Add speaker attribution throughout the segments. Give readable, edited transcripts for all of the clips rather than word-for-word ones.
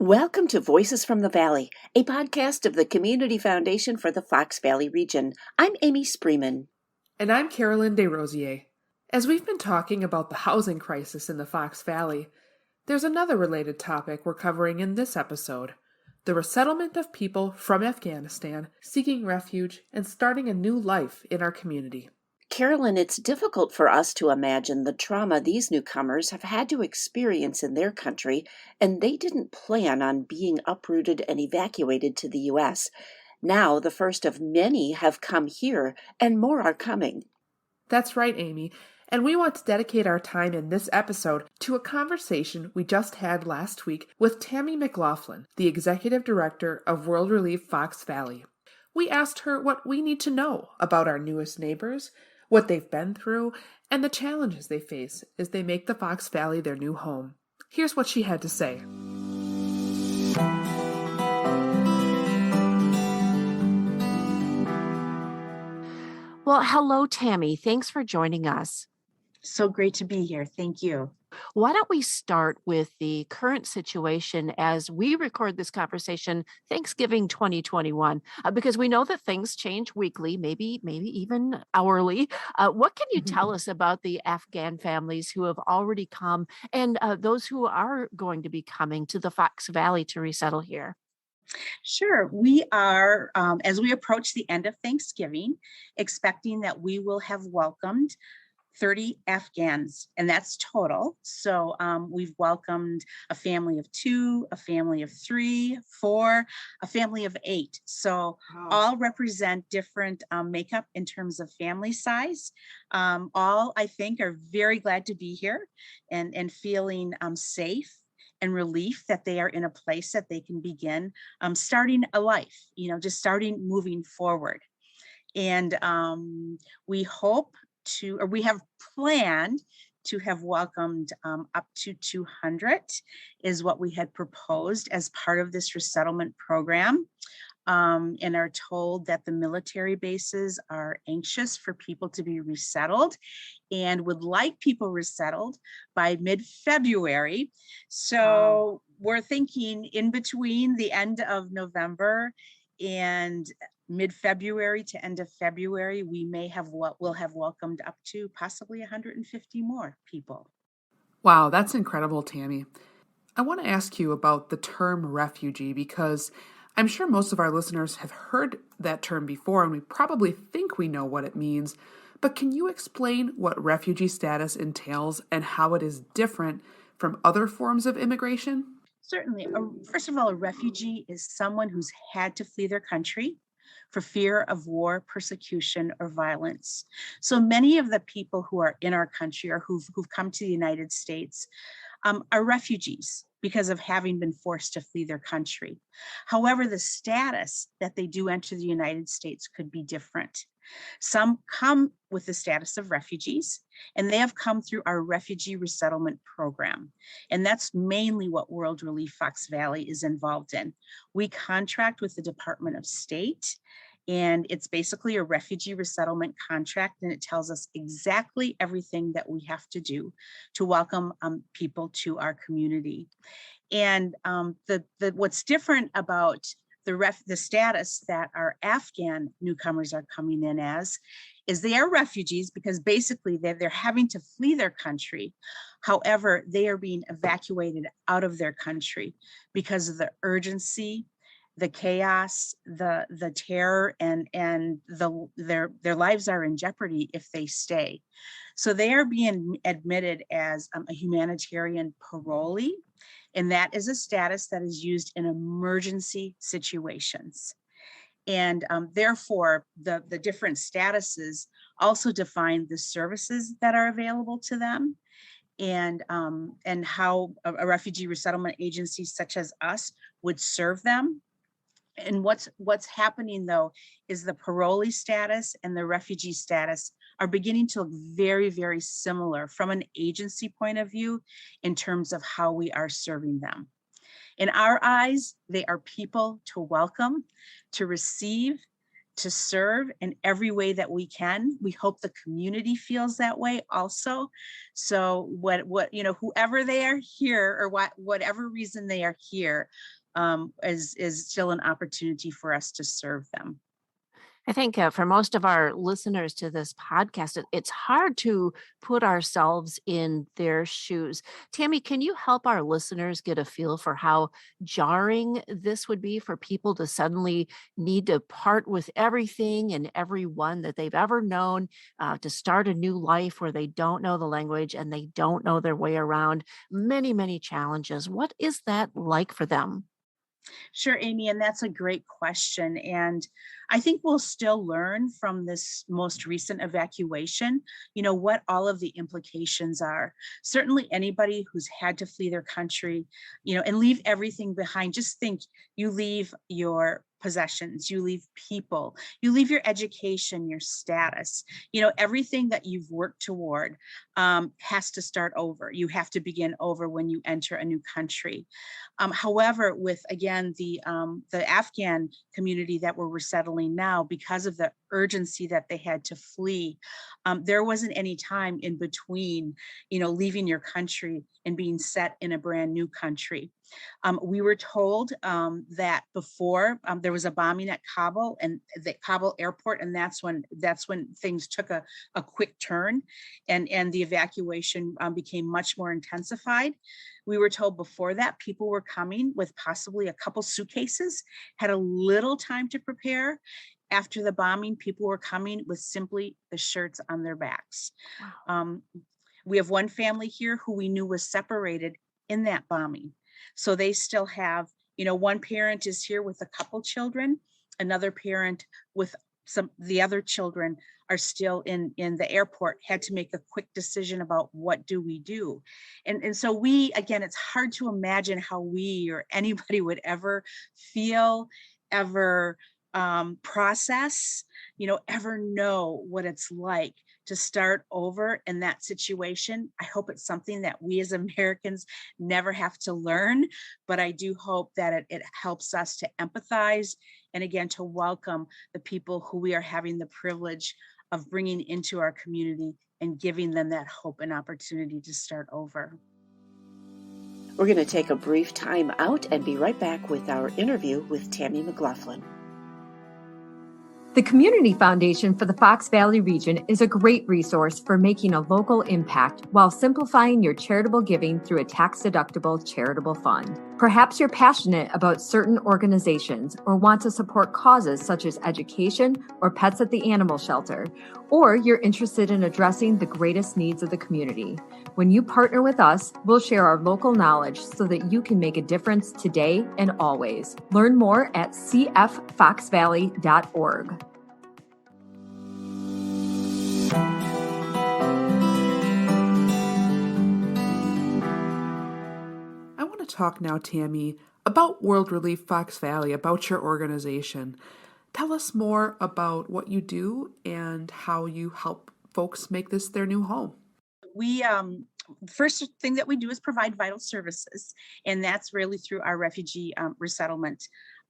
Speaker 1: Welcome to Voices from the Valley, a podcast of the Community Foundation for the Fox Valley region. I'm Amy Spreeman.
Speaker 2: And I'm Carolyn Desrosiers. As we've been talking about the housing crisis in the Fox Valley, there's another related topic we're covering in this episode: the resettlement of people from Afghanistan seeking refuge and starting a new life in our community.
Speaker 1: Carolyn, it's difficult for us to imagine the trauma these newcomers have had to experience in their country, and they didn't plan on being uprooted and evacuated to the U.S. Now, the first of many have come here, and more are coming.
Speaker 2: That's right, Amy. And we want to dedicate our time in this episode to a conversation we just had last week with Tami McLaughlin, the Executive Director of World Relief Fox Valley. We asked her what we need to know about our newest neighbors, what they've been through, and the challenges they face as they make the Fox Valley their new home. Here's what she had to say.
Speaker 3: Well, hello, Tami. Thanks for joining us.
Speaker 4: So great to be here. Thank you.
Speaker 3: Why don't we start with the current situation as we record this conversation, Thanksgiving 2021, because we know that things change weekly, maybe even hourly. What can you tell us about the Afghan families who have already come and those who are going to be coming to the Fox Valley to resettle here?
Speaker 4: Sure. We are, as we approach the end of Thanksgiving, expecting that we will have welcomed 30 Afghans, and that's total. So we've welcomed a family of 2, a family of 3, 4, a family of 8. So all represent different makeup in terms of family size. All, I think, are very glad to be here and feeling safe and relief that they are in a place that they can begin starting a life, just starting moving forward. And we hope we have planned to have welcomed up to 200 is what we had proposed as part of this resettlement program. And are told that the military bases are anxious for people to be resettled and would like people resettled by mid-February. So we're thinking in between the end of November and mid-February to end of February, we'll have welcomed up to possibly 150 more people.
Speaker 2: Wow, that's incredible, Tami. I want to ask you about the term refugee because I'm sure most of our listeners have heard that term before and we probably think we know what it means. But can you explain what refugee status entails and how it is different from other forms of immigration?
Speaker 4: Certainly. First of all, a refugee is someone who's had to flee their country for fear of war, persecution, or violence. So many of the people who are in our country or who've come to the United States are refugees because of having been forced to flee their country. However, the status that they do enter the United States could be different. Some come with the status of refugees, and they have come through our refugee resettlement program. And that's mainly what World Relief Fox Valley is involved in. We contract with the Department of State, and it's basically a refugee resettlement contract, and it tells us exactly everything that we have to do to welcome people to our community. And what's different about the status that our Afghan newcomers are coming in as is they are refugees because basically they're having to flee their country. However, they are being evacuated out of their country because of the urgency, the chaos, the terror, and their lives are in jeopardy if they stay. So they are being admitted as a humanitarian parolee, and that is a status that is used in emergency situations. And therefore, the different statuses also define the services that are available to them, and how a refugee resettlement agency such as us would serve them. And what's happening though is the parolee status and the refugee status are beginning to look very, very similar from an agency point of view in terms of how we are serving them. In our eyes, they are people to welcome, to receive, to serve in every way that we can. We hope the community feels that way also. So whoever they are here, or whatever reason they are here, is still an opportunity for us to serve them.
Speaker 3: I think for most of our listeners to this podcast, it's hard to put ourselves in their shoes. Tammy, can you help our listeners get a feel for how jarring this would be for people to suddenly need to part with everything and everyone that they've ever known, to start a new life where they don't know the language and they don't know their way around many, many challenges? What is that like for them?
Speaker 4: Sure, Amy, and that's a great question. And I think we'll still learn from this most recent evacuation, what all of the implications are. Certainly anybody who's had to flee their country, and leave everything behind. Just think, you leave your possessions, you leave people, you leave your education, your status, everything that you've worked toward has to start over. You have to begin over when you enter a new country. However, with again the Afghan community that we're resettling now, because of the urgency that they had to flee, there wasn't any time in between, leaving your country and being set in a brand new country. We were told that before there was a bombing at Kabul and the Kabul airport, and that's when things took a quick turn, and the evacuation became much more intensified. We were told before that people were coming with possibly a couple suitcases, had a little time to prepare. After the bombing, people were coming with simply the shirts on their backs.
Speaker 3: Wow.
Speaker 4: We have one family here who we knew was separated in that bombing. So they still have, one parent is here with a couple children, another parent with the other children are still in the airport, had to make a quick decision about what do we do. And so again, it's hard to imagine how we or anybody would ever feel, ever process, ever know what it's like to start over in that situation. I hope it's something that we as Americans never have to learn, but I do hope that it helps us to empathize and again, to welcome the people who we are having the privilege of bringing into our community and giving them that hope and opportunity to start over.
Speaker 1: We're going to take a brief time out and be right back with our interview with Tami McLaughlin.
Speaker 5: The Community Foundation for the Fox Valley region is a great resource for making a local impact while simplifying your charitable giving through a tax-deductible charitable fund. Perhaps you're passionate about certain organizations or want to support causes such as education or pets at the animal shelter, or you're interested in addressing the greatest needs of the community. When you partner with us, we'll share our local knowledge so that you can make a difference today and always. Learn more at cffoxvalley.org.
Speaker 2: I want to talk now, Tammy, about World Relief Fox Valley, about your organization. Tell us more about what you do and how you help folks make this their new home.
Speaker 4: We first thing that we do is provide vital services, and that's really through our refugee resettlement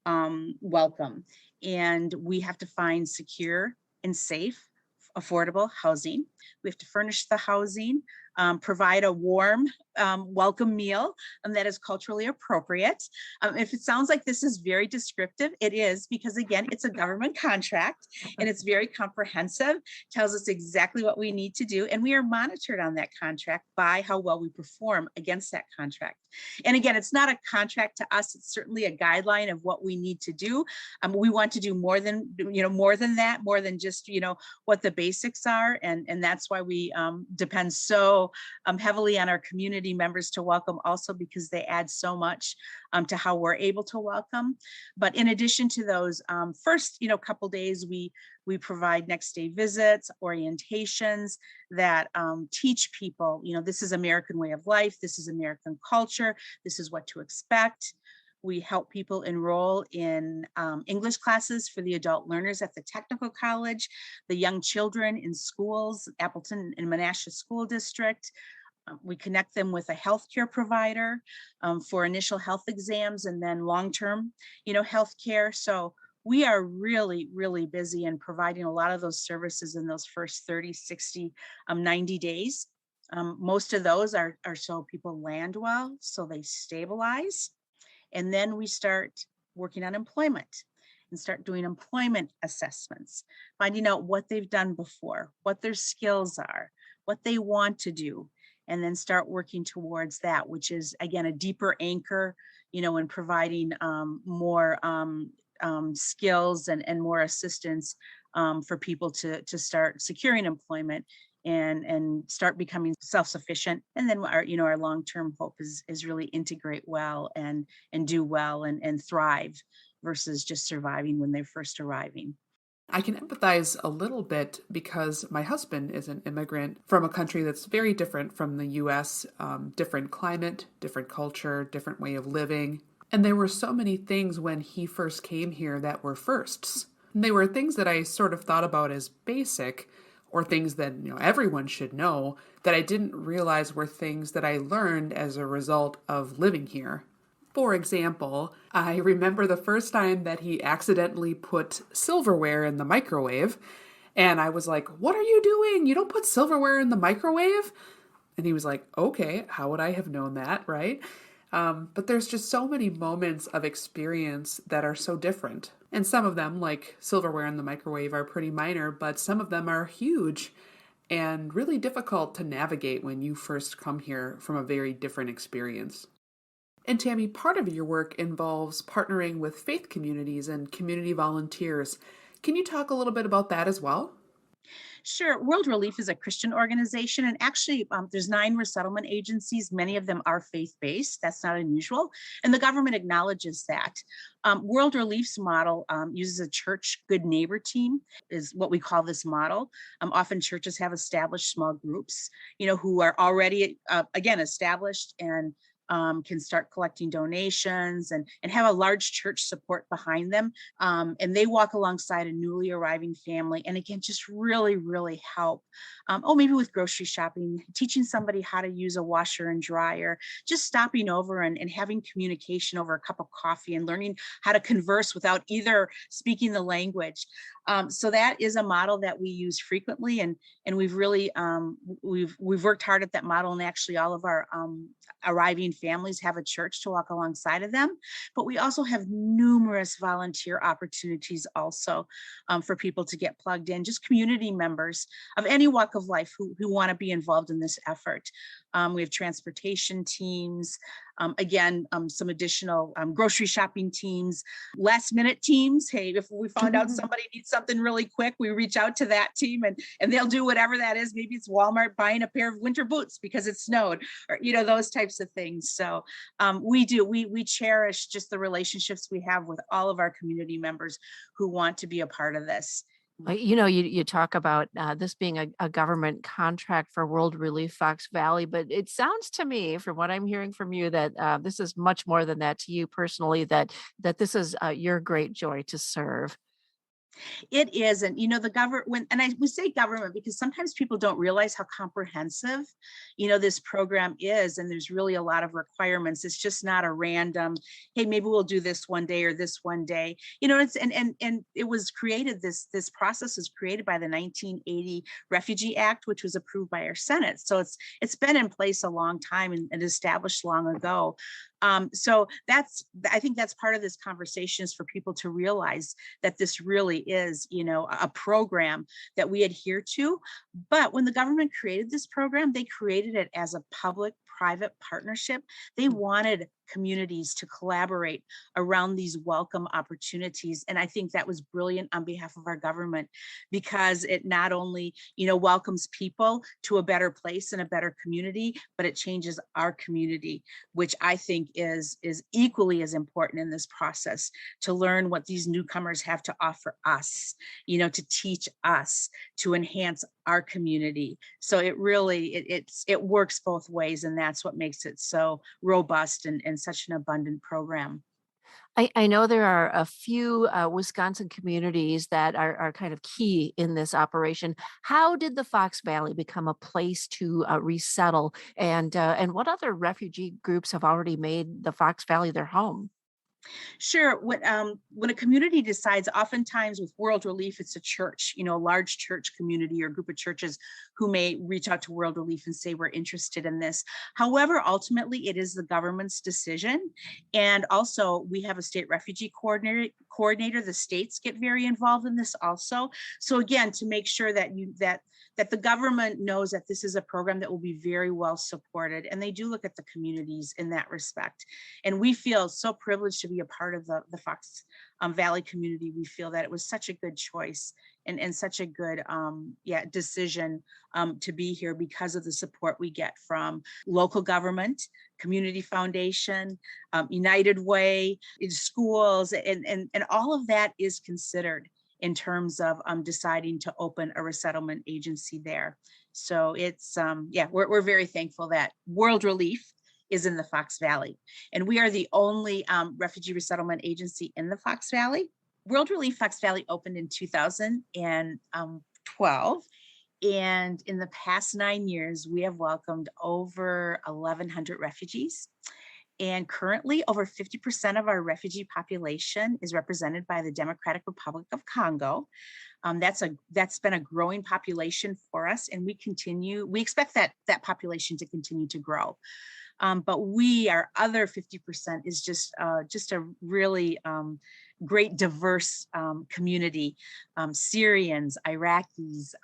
Speaker 4: welcome. And we have to find secure and safe, affordable housing. We have to furnish the housing, provide a warm, welcome meal that is culturally appropriate. If it sounds like this is very descriptive, it is, because again, it's a government contract and it's very comprehensive, tells us exactly what we need to do. And we are monitored on that contract by how well we perform against that contract. And again, it's not a contract to us, it's certainly a guideline of what we need to do. We want to do more than that, more than just, what the basics are. And that's why we depend so heavily on our community members to welcome also, because they add so much to how we're able to welcome. But in addition to those first, couple days, we provide next day visits, orientations that teach people, this is American way of life, this is American culture, this is what to expect. We help people enroll in English classes for the adult learners at the technical college, the young children in schools, Appleton and Menasha School District. We connect them with a healthcare provider for initial health exams and then long-term, healthcare. So we are really, really busy in providing a lot of those services in those first 30, 60, 90 days. Most of those are so people land well, so they stabilize. And then we start working on employment and start doing employment assessments, finding out what they've done before, what their skills are, what they want to do, and then start working towards that, which is, again, a deeper anchor, in providing more skills and more assistance for people to start securing employment and start becoming self-sufficient. And then our long-term hope is really integrate well and do well and thrive versus just surviving when they're first arriving.
Speaker 2: I can empathize a little bit because my husband is an immigrant from a country that's very different from the US, different climate, different culture, different way of living. And there were so many things when he first came here that were firsts. And they were things that I sort of thought about as basic, or things that everyone should know, that I didn't realize were things that I learned as a result of living here. For example, I remember the first time that he accidentally put silverware in the microwave, and I was like, "What are you doing? You don't put silverware in the microwave?" And he was like, "Okay, how would I have known that, right?" But there's just so many moments of experience that are so different. And some of them, like silverware in the microwave, are pretty minor, but some of them are huge and really difficult to navigate when you first come here from a very different experience. And Tami, part of your work involves partnering with faith communities and community volunteers. Can you talk a little bit about that as well?
Speaker 4: Sure. World Relief is a Christian organization, and actually, there's 9 resettlement agencies. Many of them are faith-based. That's not unusual, and the government acknowledges that. World Relief's model uses a church good neighbor team, is what we call this model. Often churches have established small groups, who are already again established and can start collecting donations and have a large church support behind them. And they walk alongside a newly arriving family and again, just really, really help. Maybe with grocery shopping, teaching somebody how to use a washer and dryer, just stopping over and having communication over a cup of coffee and learning how to converse without either speaking the language. So that is a model that we use frequently, and we've really we've worked hard at that model, and actually all of our arriving families have a church to walk alongside of them. But we also have numerous volunteer opportunities also for people to get plugged in, just community members of any walk of life who want to be involved in this effort. We have transportation teams, some additional grocery shopping teams, last minute teams. Hey, if we found out somebody needs something really quick, we reach out to that team and they'll do whatever that is. Maybe it's Walmart buying a pair of winter boots because it snowed, or those types of things. So we cherish just the relationships we have with all of our community members who want to be a part of this.
Speaker 3: You talk about this being a government contract for World Relief Fox Valley, but it sounds to me, from what I'm hearing from you, that this is much more than that to you personally. That this is your great joy to serve.
Speaker 4: It is, and the government, and we say government because sometimes people don't realize how comprehensive, this program is, and there's really a lot of requirements. It's just not a random, hey, maybe we'll do this one day or this one day. It's and it was created. This process was created by the 1980 Refugee Act, which was approved by our Senate. So it's been in place a long time and established long ago. So I think that's part of this conversation, is for people to realize that this really is, a program that we adhere to. But when the government created this program, they created it as a public-private partnership. They wanted communities to collaborate around these welcome opportunities. And I think that was brilliant on behalf of our government, because it not only, welcomes people to a better place and a better community, but it changes our community, which I think is equally as important in this process, to learn what these newcomers have to offer us, to teach us, to enhance our community. So it really, it works both ways, and that's what makes it so robust and such an abundant program.
Speaker 3: I know there are a few Wisconsin communities that are kind of key in this operation. How did the Fox Valley become a place to resettle? And what other refugee groups have already made the Fox Valley their home?
Speaker 4: Sure. When a community decides, oftentimes with World Relief, it's a church, a large church community or group of churches who may reach out to World Relief and say, we're interested in this. However, ultimately, it is the government's decision. And also, we have a state refugee coordinator. The states get very involved in this also. So again, to make sure that the government knows that this is a program that will be very well supported. And they do look at the communities in that respect. And we feel so privileged to be a part of the Fox Valley community. We feel that it was such a good choice and such a good decision to be here because of the support we get from local government, community foundation, United Way, schools, and all of that is considered in terms of deciding to open a resettlement agency there. So it's, we're very thankful that World Relief is in the Fox Valley. And we are the only refugee resettlement agency in the Fox Valley. World Relief Fox Valley opened in 2012. And in the past 9 years, we have welcomed over 1,100 refugees. And currently, over 50% of our refugee population is represented by the Democratic Republic of Congo. That's been a growing population for us, and we expect that population to continue to grow. But our other 50% is just a really great, diverse community: Syrians, Iraqis,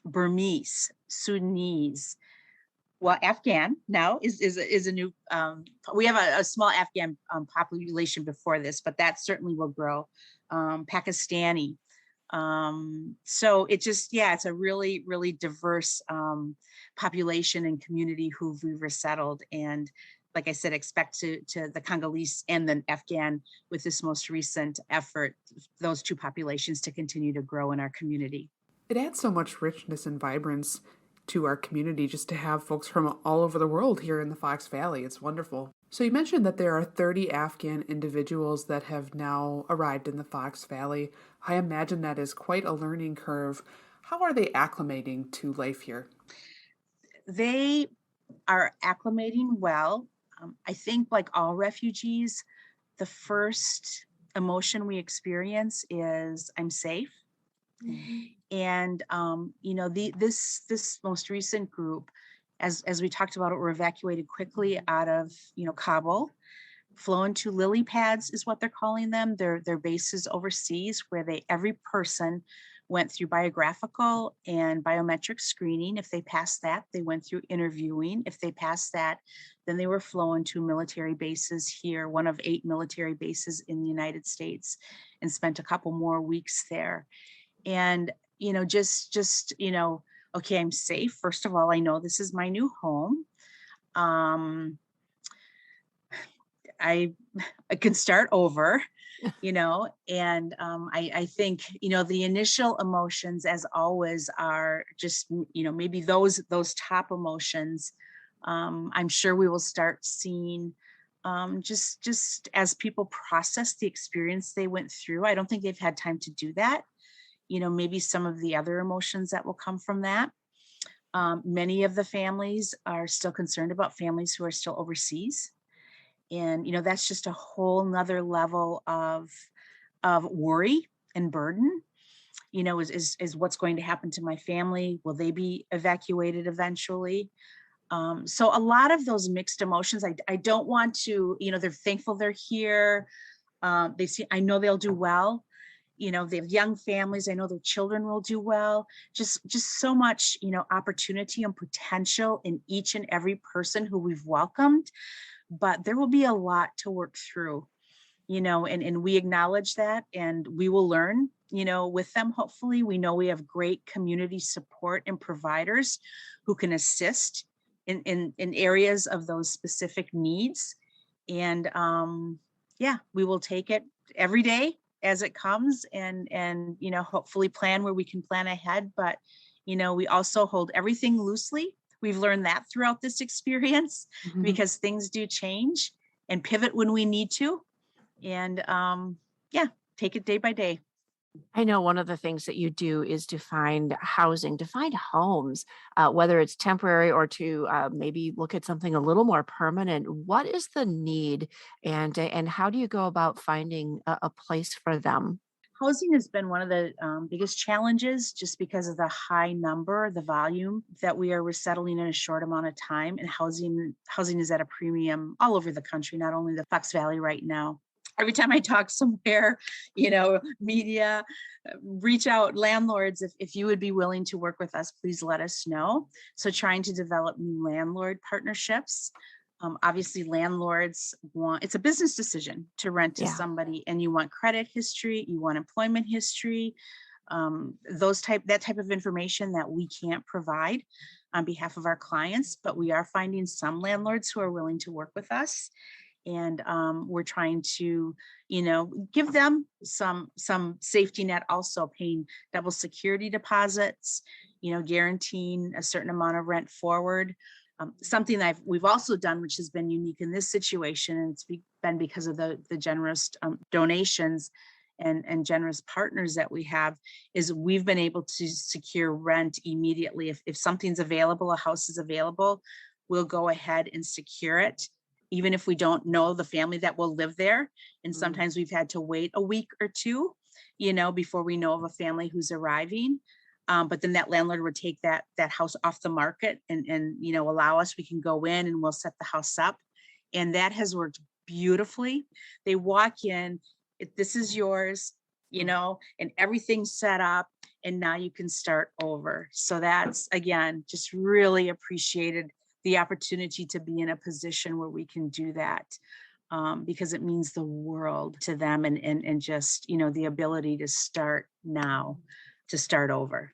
Speaker 4: Burmese, Sudanese. Well, Afghan now is a new, we have a small Afghan population before this, but that certainly will grow. Pakistani. So it's a really, really diverse population and community who we've resettled. And like I said, expect to the Congolese and the Afghan with this most recent effort, those two populations to continue to grow in our community.
Speaker 2: It adds so much richness and vibrance to our community just to have folks from all over the world here in the Fox Valley. It's wonderful. So you mentioned that there are 30 Afghan individuals that have now arrived in the Fox Valley. I imagine that is quite a learning curve. How are they acclimating to life here?
Speaker 4: They are acclimating well. I think, like all refugees, the first emotion we experience is, I'm safe. And this most recent group, as we talked about, were evacuated quickly out of Kabul, flown to lily pads is what they're calling them. They're bases overseas where every person went through biographical and biometric screening. If they passed that, they went through interviewing. If they passed that, then they were flown to military bases here, one of 8 military bases in the United States, and spent a couple more weeks there. And okay, I'm safe. First of all, I know this is my new home. I can start over, and I think, the initial emotions, as always, are just, maybe those top emotions. I'm sure we will start seeing just as people process the experience they went through. I don't think they've had time to do that. Maybe some of the other emotions that will come from that. Many of the families are still concerned about families who are still overseas. And, that's just a whole nother level of worry and burden, is what's going to happen to my family? Will they be evacuated eventually? So a lot of those mixed emotions, I don't want to, they're thankful they're here. I know they'll do well. They have young families. I know their children will do well. Just so much, opportunity and potential in each and every person who we've welcomed. But there will be a lot to work through, and we acknowledge that, and we will learn, with them. Hopefully, we know we have great community support and providers who can assist in areas of those specific needs. And we will take it every day as it comes, and hopefully plan where we can plan ahead. But we also hold everything loosely. We've learned that throughout this experience, because things do change, and pivot when we need to, and take it day by day.
Speaker 3: I know one of the things that you do is to find housing, to find homes, whether it's temporary or to maybe look at something a little more permanent. What is the need, and how do you go about finding a place for them?
Speaker 4: Housing has been one of the biggest challenges just because of the high number, the volume that we are resettling in a short amount of time. And housing is at a premium all over the country, not only the Fox Valley right now. Every time I talk somewhere, media, reach out, landlords, if you would be willing to work with us, please let us know. So trying to develop new landlord partnerships. Obviously, landlords it's a business decision to rent to
Speaker 3: Yeah.
Speaker 4: somebody, and you want credit history, you want employment history, that type of information that we can't provide on behalf of our clients, but we are finding some landlords who are willing to work with us. And we're trying to, give them some safety net, also paying double security deposits, guaranteeing a certain amount of rent forward. Something that we've also done, which has been unique in this situation, and it's been because of the generous donations and generous partners that we have, is we've been able to secure rent immediately. If something's available, a house is available, we'll go ahead and secure it, even if we don't know the family that will live there. And sometimes we've had to wait a week or two, before we know of a family who's arriving. But then that landlord would take that house off the market and allow us, we can go in and we'll set the house up. And that has worked beautifully. They walk in, this is yours, and everything's set up, and now you can start over. So that's, again, just really appreciated the opportunity to be in a position where we can do that. Because it means the world to them, and just, the ability to start now, to start over.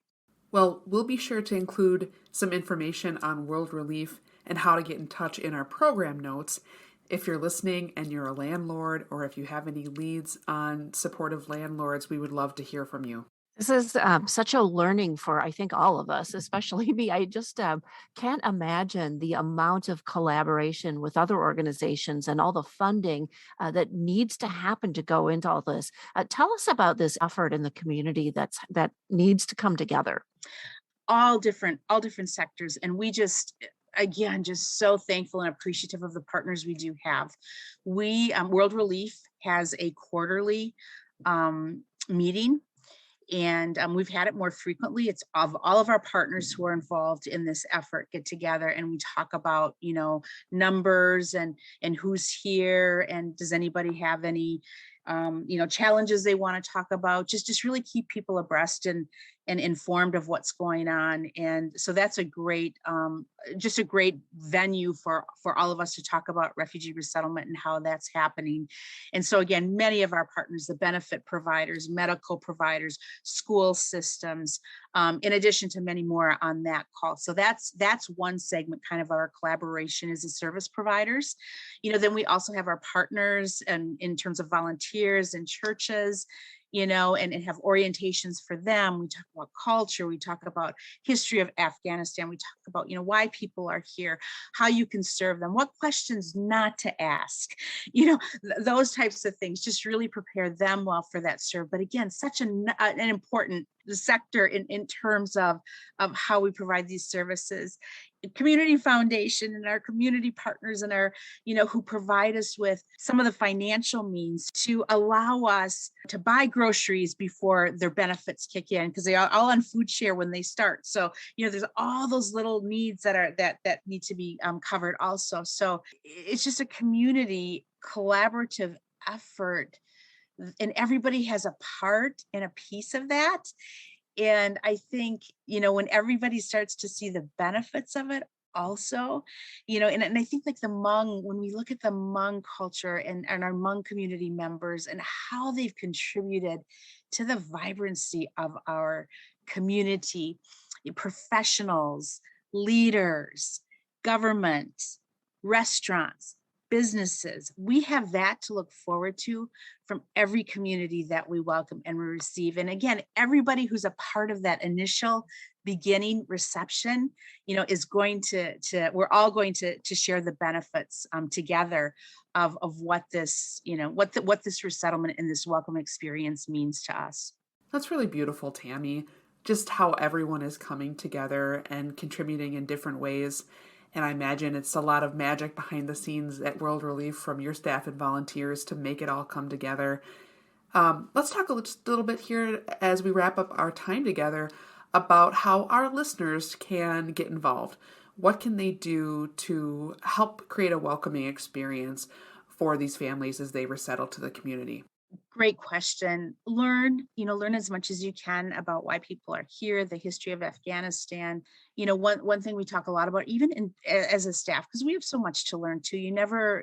Speaker 2: Well, we'll be sure to include some information on World Relief and how to get in touch in our program notes. If you're listening and you're a landlord, or if you have any leads on supportive landlords, we would love to hear from you.
Speaker 3: This is such a learning for, I think, all of us, especially me. I just can't imagine the amount of collaboration with other organizations and all the funding that needs to happen to go into all this. Tell us about this effort in the community that needs to come together.
Speaker 4: All different sectors. And we just, again, just so thankful and appreciative of the partners we do have. World Relief has a quarterly meeting, and we've had it more frequently. It's of all of our partners who are involved in this effort get together, and we talk about, numbers and who's here, and does anybody have any challenges they want to talk about, just really keep people abreast and informed of what's going on. And so that's a great, just a great venue for all of us to talk about refugee resettlement and how that's happening. And so again, many of our partners, the benefit providers, medical providers, school systems, in addition to many more on that call. So that's one segment, kind of our collaboration as the service providers. Then we also have our partners, and in terms of volunteers and churches, and have orientations for them. We talk about culture, we talk about history of Afghanistan, we talk about, why people are here, how you can serve them, what questions not to ask, those types of things, just really prepare them well for that serve. But again, such an important sector in terms of how we provide these services. Community Foundation and our community partners and our, who provide us with some of the financial means to allow us to buy groceries before their benefits kick in, because they are all on food share when they start. So, there's all those little needs that need to be covered also. So it's just a community collaborative effort, and everybody has a part and a piece of that. And I think, when everybody starts to see the benefits of it also, and I think like the Hmong, when we look at the Hmong culture and our Hmong community members and how they've contributed to the vibrancy of our community, professionals, leaders, government, restaurants, businesses, we have that to look forward to from every community that we welcome and we receive. And again, everybody who's a part of that initial beginning reception, is going to we're all going to share the benefits together of what this, what this resettlement and this welcome experience means to us.
Speaker 2: That's really beautiful, Tami. Just how everyone is coming together and contributing in different ways. And I imagine it's a lot of magic behind the scenes at World Relief from your staff and volunteers to make it all come together. Let's talk just a little bit here as we wrap up our time together about how our listeners can get involved. What can they do to help create a welcoming experience for these families as they resettle to the community?
Speaker 4: Great question. Learn as much as you can about why people are here, the history of Afghanistan. One thing we talk a lot about, even as a staff, because we have so much to learn too. You never,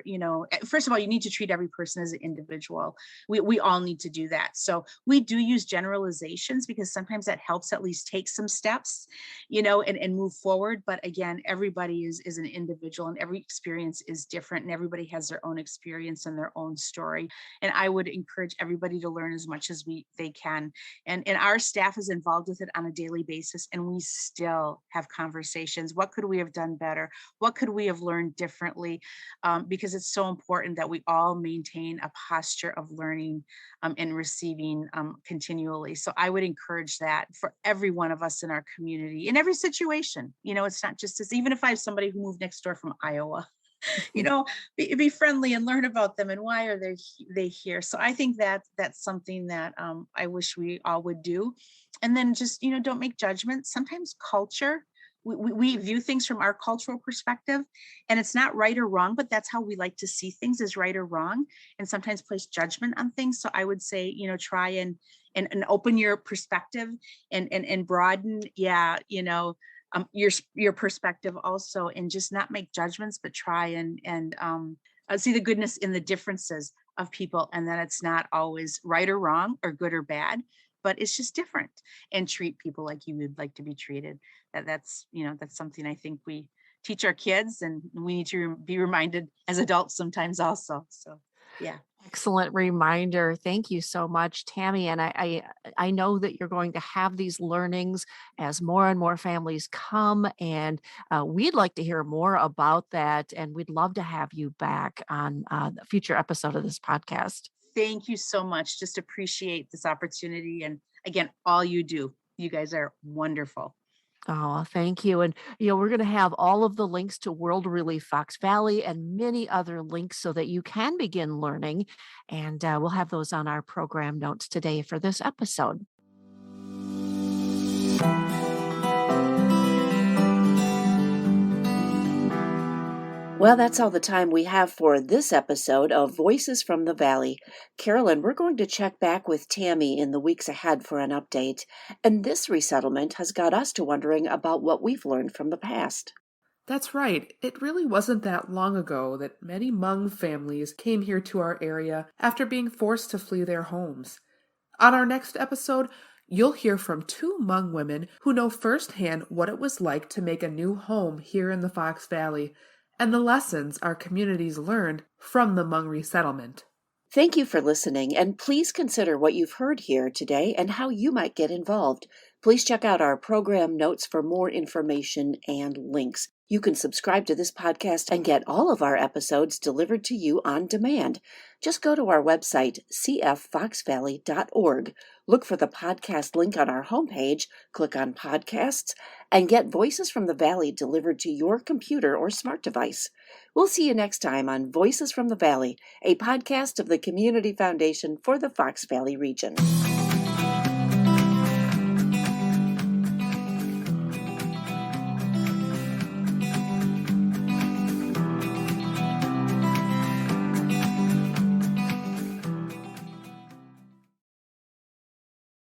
Speaker 4: first of all, you need to treat every person as an individual. We all need to do that. So we do use generalizations because sometimes that helps at least take some steps, and move forward. But again, everybody is an individual and every experience is different and everybody has their own experience and their own story. And I would encourage everybody to learn as much as they can. And our staff is involved with it on a daily basis, and we still have conversations. What could we have done better? What could we have learned differently? Because it's so important that we all maintain a posture of learning and receiving continually. So I would encourage that for every one of us in our community, in every situation. It's not just as, even if I have somebody who moved next door from Iowa, be friendly and learn about them and why are they here. So I think that's something that I wish we all would do. And then just, don't make judgments. Sometimes culture, we view things from our cultural perspective, and it's not right or wrong, but that's how we like to see things, as right or wrong, and sometimes place judgment on things. So I would say, try and open your perspective and broaden, your perspective also, and just not make judgments, but try and see the goodness in the differences of people, and that it's not always right or wrong or good or bad, but it's just different, and treat people like you would like to be treated. That's something I think we teach our kids, and we need to be reminded as adults sometimes also. So yeah.
Speaker 3: Excellent reminder. Thank you so much, Tami. And I know that you're going to have these learnings as more and more families come, and we'd like to hear more about that. And we'd love to have you back on a future episode of this podcast.
Speaker 4: Thank you so much. Just appreciate this opportunity. And again, all you do, you guys are wonderful.
Speaker 3: Oh, thank you. And, we're going to have all of the links to World Relief Fox Valley and many other links so that you can begin learning. And we'll have those on our program notes today for this episode.
Speaker 1: Well, that's all the time we have for this episode of Voices from the Valley. Carolyn, we're going to check back with Tami in the weeks ahead for an update. And this resettlement has got us to wondering about what we've learned from the past.
Speaker 2: That's right. It really wasn't that long ago that many Hmong families came here to our area after being forced to flee their homes. On our next episode, you'll hear from two Hmong women who know firsthand what it was like to make a new home here in the Fox Valley, and the lessons our communities learned from the Hmong resettlement.
Speaker 1: Thank you for listening, and please consider what you've heard here today and how you might get involved. Please check out our program notes for more information and links. You can subscribe to this podcast and get all of our episodes delivered to you on demand. Just go to our website, cffoxvalley.org. Look for the podcast link on our homepage, click on podcasts, and get Voices from the Valley delivered to your computer or smart device. We'll see you next time on Voices from the Valley, a podcast of the Community Foundation for the Fox Valley region.